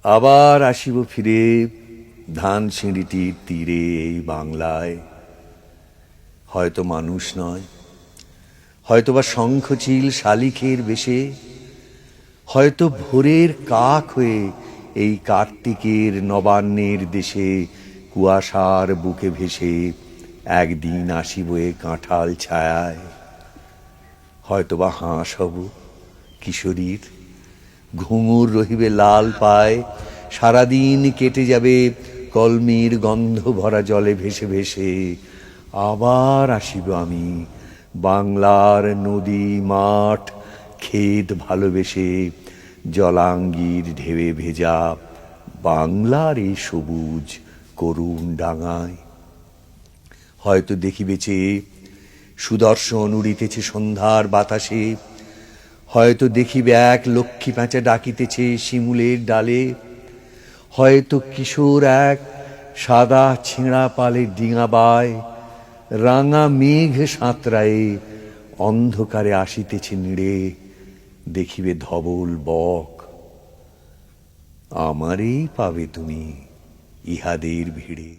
আবার আসিব ফিরে ধান সিঁড়িটির তীরে এই বাংলায়। হয়তো মানুষ নয়, হয়তোবা শঙ্খচিল শালিখের বেশে, হয়তো ভোরের কাক হয়ে এই কার্তিকের নবান্নের দেশে কুয়াশার বুকে ভেসে একদিন আসিব এ কাঁঠাল ছায়ায়। হয়তোবা হাঁস হব কিশোরীর, ঘুঙুর রহিবে লাল পায়, সারাদিন কেটে যাবে কলমির গন্ধ ভরা জলে ভেসে ভেসে। আবার আসিব আমি বাংলার নদী মাঠ ক্ষেত ভালোবেসে, জলাঙ্গির ঢেউয়ে ভেজা বাংলার এই সবুজ করুণ ডাঙায়। হয়তো দেখিবে চেয়ে সুদর্শন উড়িতেছে সন্ধ্যার বাতাসে, হয়তো দেখিবে এক লক্ষ্মী প্যাঁচা ডাকিতেছে শিমুলের ডালে, হয়তো কিশোর এক সাদা ছিঁড়া পালে ডিঙা বায়, রাঙা মেঘ সাঁতরায়ে অন্ধকারে আসিতেছে নিড়ে, দেখিবে ধবল বক। আমারেই পাবে তুমি ইহাদের ভিড়ে।